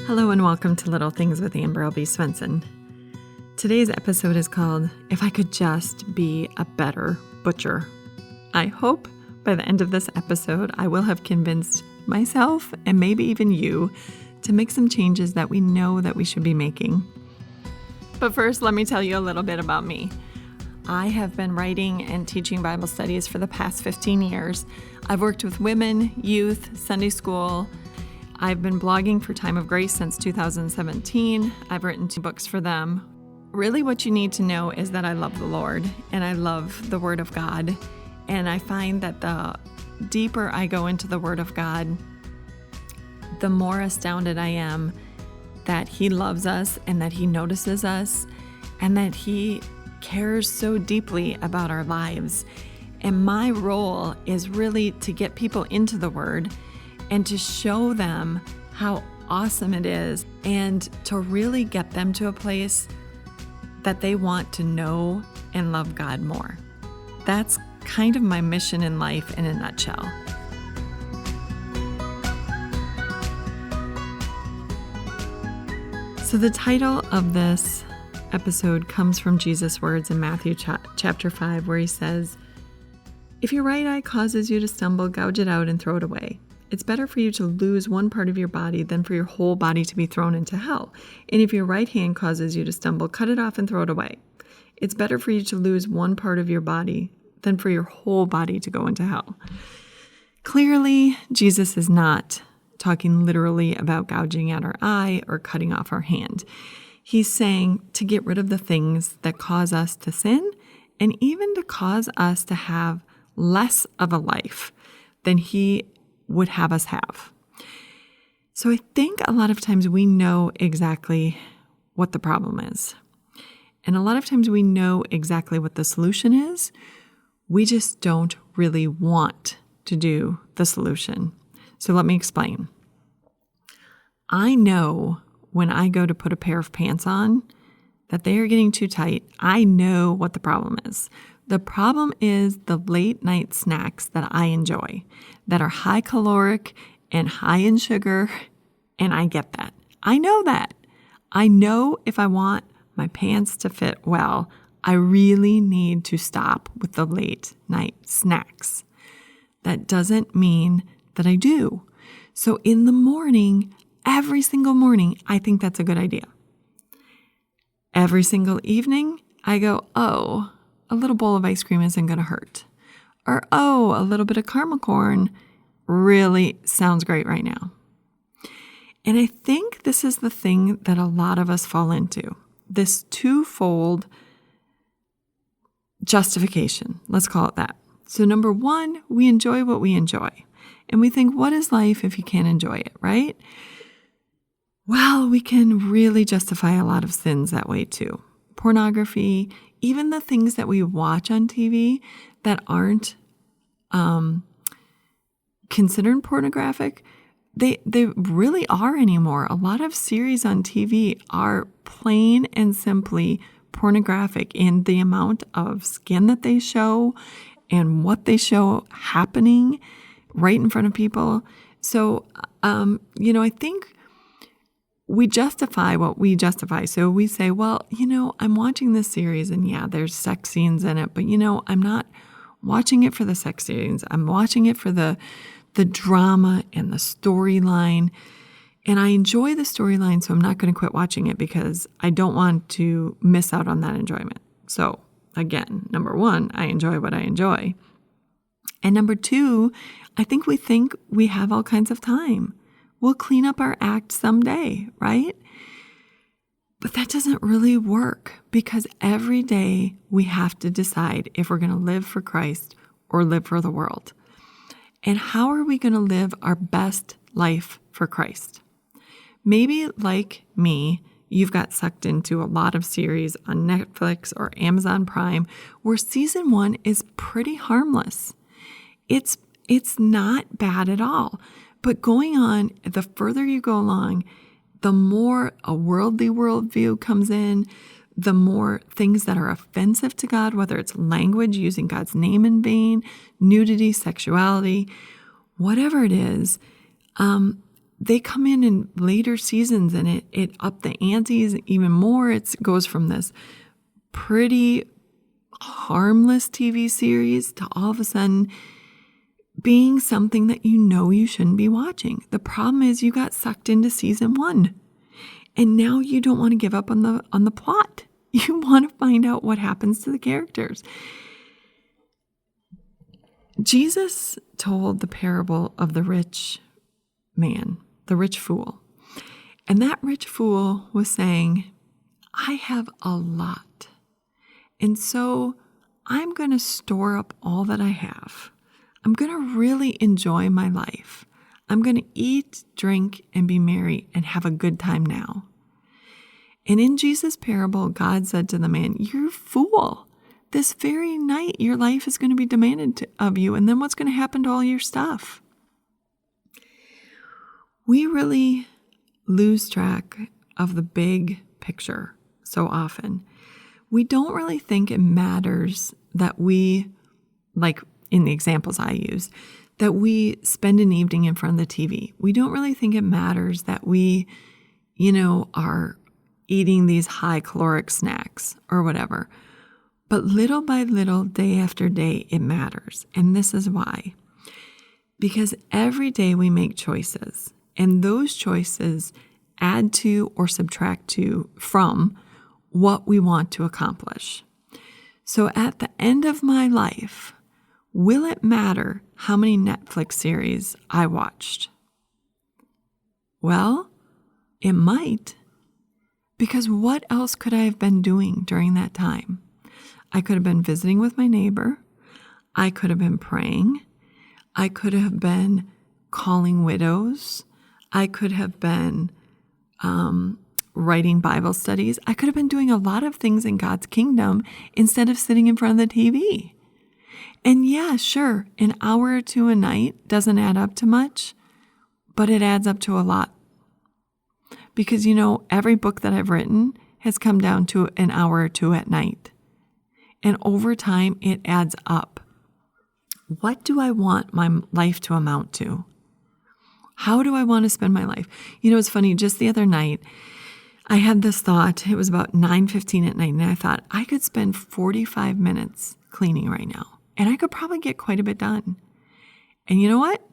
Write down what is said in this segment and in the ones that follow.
Hello and welcome to Little Things with Amber Albee Swenson. Today's episode is called, If I Could Just Be a Better Butcher. I hope by the end of this episode, I will have convinced myself and maybe even you to make some changes that we know that we should be making. But first, let me tell you a little bit about me. I have been writing and teaching Bible studies for the past 15 years. I've worked with women, youth, Sunday school. I've been blogging for Time of Grace since 2017. I've written 2 books for them. Really what you need to know is that I love the Lord and I love the Word of God. And I find that the deeper I go into the Word of God, the more astounded I am that He loves us and that He notices us and that He cares so deeply about our lives. And my role is really to get people into the Word and to show them how awesome it is and to really get them to a place that they want to know and love God more. That's kind of my mission in life in a nutshell. So the title of this episode comes from Jesus' words in Matthew chapter 5, where He says, "If your right eye causes you to stumble, gouge it out and throw it away. It's better for you to lose one part of your body than for your whole body to be thrown into hell. And if your right hand causes you to stumble, cut it off and throw it away. It's better for you to lose one part of your body than for your whole body to go into hell." Clearly, Jesus is not talking literally about gouging out our eye or cutting off our hand. He's saying to get rid of the things that cause us to sin and even to cause us to have less of a life than He would have us have. So I think a lot of times we know exactly what the problem is. And a lot of times we know exactly what the solution is. We just don't really want to do the solution. So let me explain. I know when I go to put a pair of pants on that they are getting too tight. I know what the problem is. The problem is the late night snacks that I enjoy that are high caloric and high in sugar, and I get that. I know that. I know if I want my pants to fit well, I really need to stop with the late night snacks. That doesn't mean that I do. So in the morning, every single morning, I think that's a good idea. Every single evening, I go, oh, a little bowl of ice cream isn't going to hurt. Or, oh, a little bit of caramel corn really sounds great right now. And I think this is the thing that a lot of us fall into, this twofold justification. Let's call it that. So number one, we enjoy what we enjoy. And we think, what is life if you can't enjoy it, right? Well, we can really justify a lot of sins that way too. Pornography, even the things that we watch on TV that aren't considered pornographic, they really are anymore. A lot of series on TV are plain and simply pornographic in the amount of skin that they show and what they show happening right in front of people. So, I think we justify what we justify. So we say, well, I'm watching this series and yeah, there's sex scenes in it, but I'm not watching it for the sex scenes. I'm watching it for the drama and the storyline. And I enjoy the storyline, so I'm not going to quit watching it because I don't want to miss out on that enjoyment. So again, number one, I enjoy what I enjoy. And number two, I think we have all kinds of time. We'll clean up our act someday, right? But that doesn't really work because every day we have to decide if we're going to live for Christ or live for the world. And how are we going to live our best life for Christ? Maybe like me, you've got sucked into a lot of series on Netflix or Amazon Prime where season 1 is pretty harmless. It's not bad at all. But going on, the further you go along, the more a worldly worldview comes in, the more things that are offensive to God, whether it's language, using God's name in vain, nudity, sexuality, whatever it is, they come in later seasons and it upped the antes even more. It goes from this pretty harmless TV series to all of a sudden being something that you know you shouldn't be watching. The problem is you got sucked into season 1 and now you don't want to give up on the plot. You want to find out what happens to the characters. Jesus told the parable of the rich man, the rich fool. And that rich fool was saying, I have a lot. And so I'm going to store up all that I have. I'm going to really enjoy my life. I'm going to eat, drink, and be merry and have a good time now. And in Jesus' parable, God said to the man, you're a fool. This very night, your life is going to be demanded of you. And then what's going to happen to all your stuff? We really lose track of the big picture so often. We don't really think it matters that we, like in the examples I use, that we spend an evening in front of the TV. We don't really think it matters that we, are eating these high caloric snacks or whatever. But little by little, day after day, it matters. And this is why. Because every day we make choices, and those choices add to or subtract from what we want to accomplish. So at the end of my life, will it matter how many Netflix series I watched? Well, it might. Because what else could I have been doing during that time? I could have been visiting with my neighbor. I could have been praying. I could have been calling widows. I could have been writing Bible studies. I could have been doing a lot of things in God's kingdom instead of sitting in front of the TV. And yeah, sure, an hour or two a night doesn't add up to much, but it adds up to a lot. Because, every book that I've written has come down to an hour or two at night. And over time, it adds up. What do I want my life to amount to? How do I want to spend my life? It's funny, just the other night, I had this thought. It was about 9:15 at night, and I thought I could spend 45 minutes cleaning right now, and I could probably get quite a bit done. And you know what?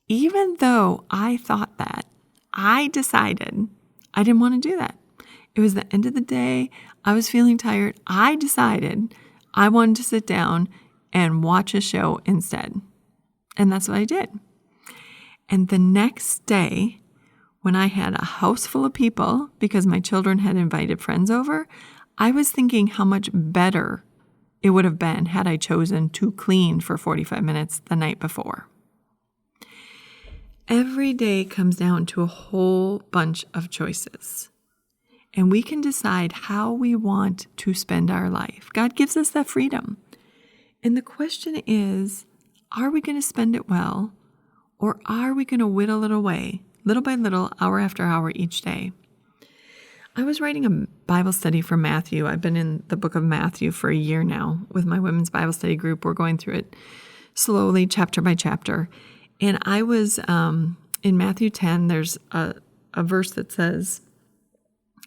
Even though I thought that, I decided I didn't want to do that. It was the end of the day. I was feeling tired. I decided I wanted to sit down and watch a show instead. And that's what I did. And the next day, when I had a house full of people, because my children had invited friends over, I was thinking how much better it would have been had I chosen to clean for 45 minutes the night before. Every day comes down to a whole bunch of choices. And we can decide how we want to spend our life. God gives us that freedom. And the question is, are we going to spend it well? Or are we going to whittle it away, little by little, hour after hour each day? I was writing a Bible study for Matthew. I've been in the book of Matthew for a year now with my women's Bible study group. We're going through it slowly, chapter by chapter. And I was in Matthew 10, there's a verse that says,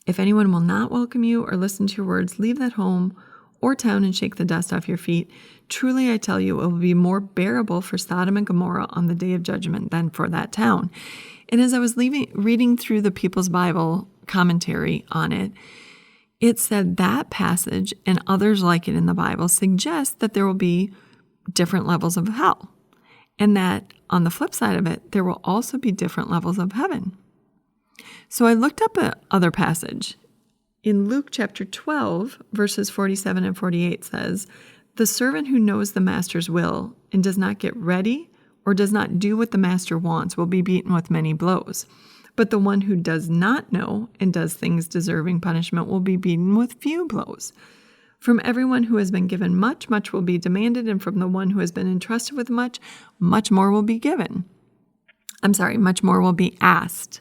if anyone will not welcome you or listen to your words, leave that home or town and shake the dust off your feet. Truly, I tell you, it will be more bearable for Sodom and Gomorrah on the day of judgment than for that town. And as I was reading through the People's Bible commentary on it, it said that passage and others like it in the Bible suggest that there will be different levels of hell. And that on the flip side of it, there will also be different levels of heaven. So I looked up another passage. In Luke chapter 12, verses 47 and 48 says, the servant who knows the master's will and does not get ready or does not do what the master wants will be beaten with many blows. But the one who does not know and does things deserving punishment will be beaten with few blows. From everyone who has been given much, much will be demanded, and from the one who has been entrusted with much, much more will be given. Much more will be asked.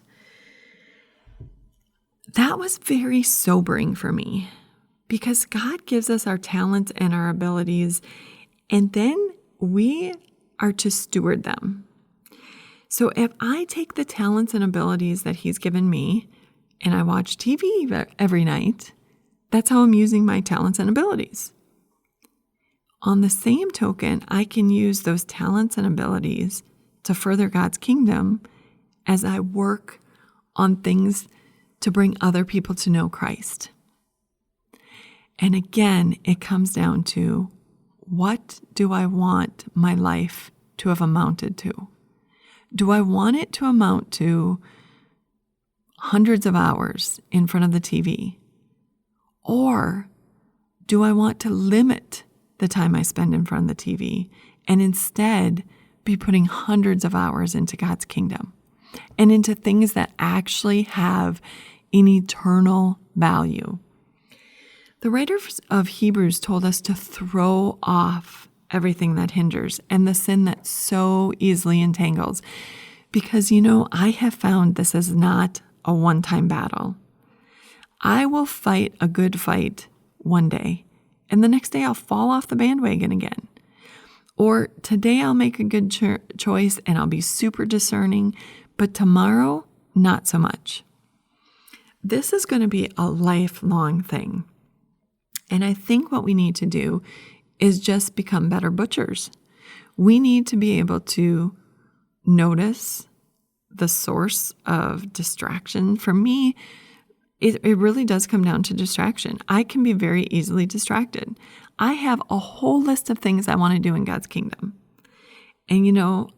That was very sobering for me because God gives us our talents and our abilities, and then we are to steward them. So if I take the talents and abilities that he's given me and I watch TV every night, that's how I'm using my talents and abilities. On the same token, I can use those talents and abilities to further God's kingdom as I work on things to bring other people to know Christ. And again, it comes down to, what do I want my life to have amounted to? Do I want it to amount to hundreds of hours in front of the TV? Or do I want to limit the time I spend in front of the TV and instead be putting hundreds of hours into God's kingdom and into things that actually have an eternal value? The writer of Hebrews told us to throw off everything that hinders and the sin that so easily entangles. Because, I have found this is not a one-time battle. I will fight a good fight one day, and the next day I'll fall off the bandwagon again. Or today I'll make a good choice and I'll be super discerning, but tomorrow, not so much. This is going to be a lifelong thing. And I think what we need to do is just become better butchers. We need to be able to notice the source of distraction. For me, it really does come down to distraction. I can be very easily distracted. I have a whole list of things I want to do in God's kingdom. And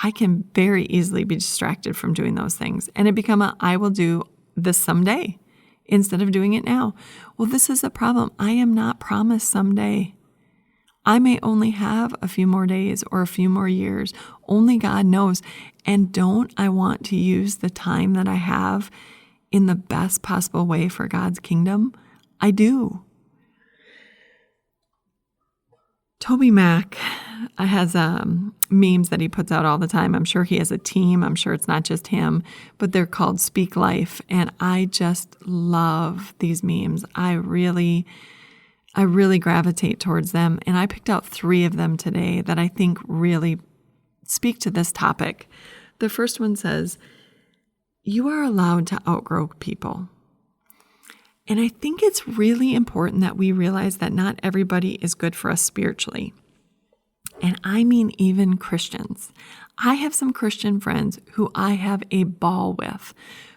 I can very easily be distracted from doing those things. And it become I will do this someday instead of doing it now. Well, this is a problem. I am not promised someday. I may only have a few more days or a few more years. Only God knows. And don't I want to use the time that I have in the best possible way for God's kingdom? I do. Toby Mack has memes that he puts out all the time. I'm sure he has a team. I'm sure it's not just him, but they're called Speak Life. And I just love these memes. I really gravitate towards them. And I picked out 3 of them today that I think really speak to this topic. The first one says, "You are allowed to outgrow people." And I think it's really important that we realize that not everybody is good for us spiritually. And I mean even Christians. I have some Christian friends who I have a ball with,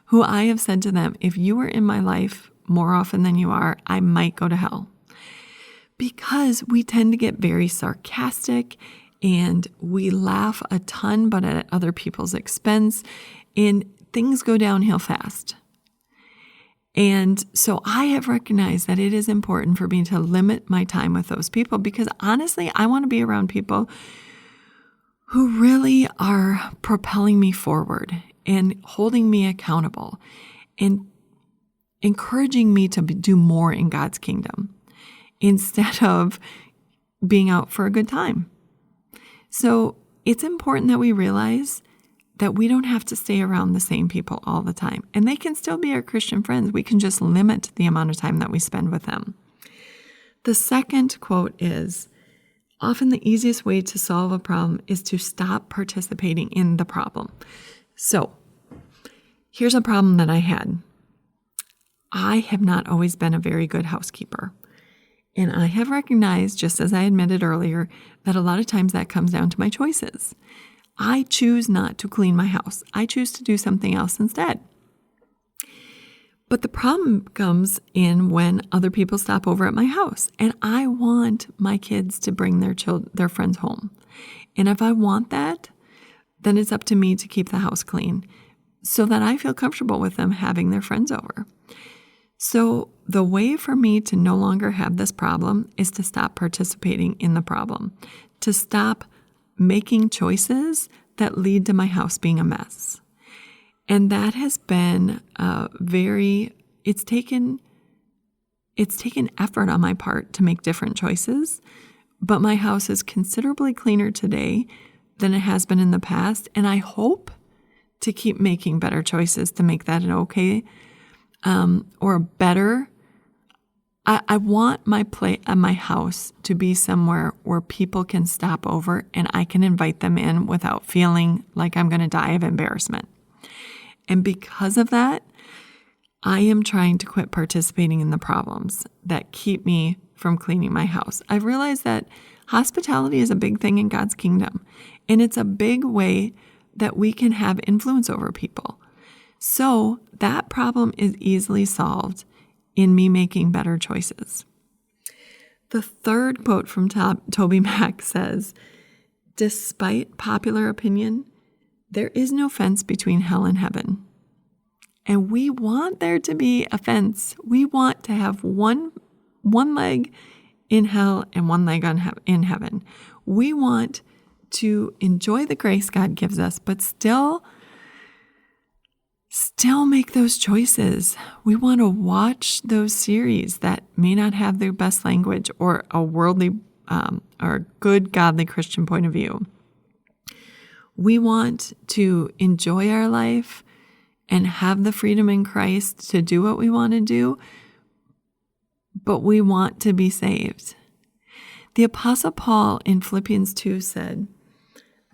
who I have said to them, if you were in my life more often than you are, I might go to hell. Because we tend to get very sarcastic and we laugh a ton, but at other people's expense, and things go downhill fast. And so I have recognized that it is important for me to limit my time with those people because honestly, I want to be around people who really are propelling me forward and holding me accountable and encouraging me to do more in God's kingdom instead of being out for a good time. So it's important that we realize that we don't have to stay around the same people all the time. And they can still be our Christian friends. We can just limit the amount of time that we spend with them. The second quote is, often the easiest way to solve a problem is to stop participating in the problem. So here's a problem that I had. I have not always been a very good housekeeper. And I have recognized, just as I admitted earlier, that a lot of times that comes down to my choices. I choose not to clean my house. I choose to do something else instead. But the problem comes in when other people stop over at my house, and I want my kids to bring their friends home. And if I want that, then it's up to me to keep the house clean so that I feel comfortable with them having their friends over. So the way for me to no longer have this problem is to stop participating in the problem, to stop making choices that lead to my house being a mess. And that has been it's taken effort on my part to make different choices, but my house is considerably cleaner today than it has been in the past. And I hope to keep making better choices to make that an okay, or better. I want my house to be somewhere where people can stop over and I can invite them in without feeling like I'm going to die of embarrassment. And because of that, I am trying to quit participating in the problems that keep me from cleaning my house. I've realized that hospitality is a big thing in God's kingdom, and it's a big way that we can have influence over people. So that problem is easily solved in me making better choices. The third quote from Toby Mac says, "Despite popular opinion, there is no fence between hell and heaven." And we want there to be a fence. We want to have one leg in hell and one leg in heaven. We want to enjoy the grace God gives us, but still make those choices. We want to watch those series that may not have their best language or a worldly or good, godly Christian point of view. We want to enjoy our life and have the freedom in Christ to do what we want to do, but we want to be saved. The Apostle Paul in Philippians 2 said,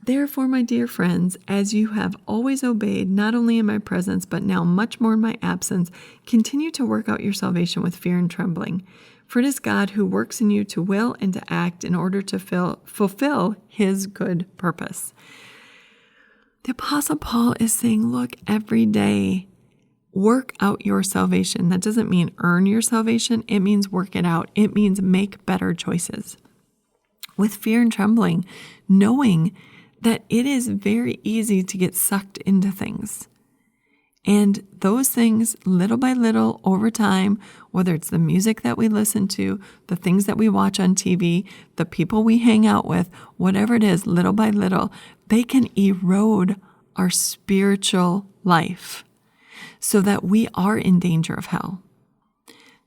"Therefore, my dear friends, as you have always obeyed, not only in my presence, but now much more in my absence, continue to work out your salvation with fear and trembling. For it is God who works in you to will and to act in order to fulfill his good purpose." The Apostle Paul is saying, look, every day, work out your salvation. That doesn't mean earn your salvation. It means work it out. It means make better choices. With fear and trembling, knowing that it is very easy to get sucked into things. And those things, little by little, over time, whether it's the music that we listen to, the things that we watch on TV, the people we hang out with, whatever it is, little by little, they can erode our spiritual life so that we are in danger of hell.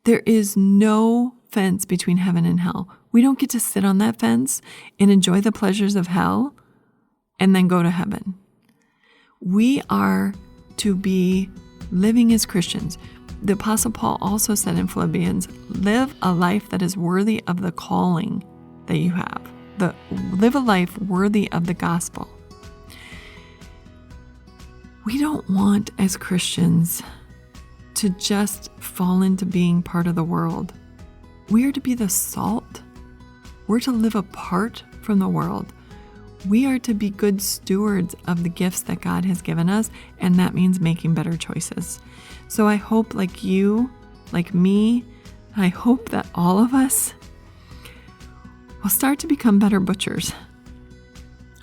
There is no fence between heaven and hell. We don't get to sit on that fence and enjoy the pleasures of hell and then go to heaven. We are to be living as Christians. The Apostle Paul also said in Philippians, live a life that is worthy of the calling that you have. Live a life worthy of the gospel. We don't want, as Christians, to just fall into being part of the world. We are to be the salt. We're to live apart from the world. We are to be good stewards of the gifts that God has given us, and that means making better choices. So I hope, like you, like me, I hope that all of us will start to become better butchers.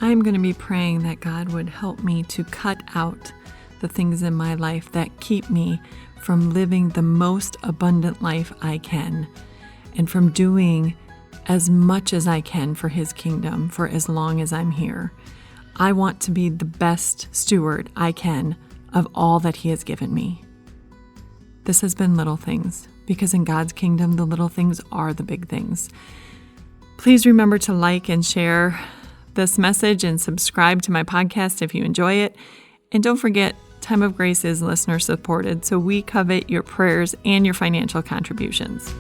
I'm going to be praying that God would help me to cut out the things in my life that keep me from living the most abundant life I can, and from doing as much as I can for His kingdom for as long as I'm here. I want to be the best steward I can of all that He has given me. This has been Little Things, because in God's kingdom, the little things are the big things. Please remember to like and share this message and subscribe to my podcast if you enjoy it. And don't forget, Time of Grace is listener supported, so we covet your prayers and your financial contributions.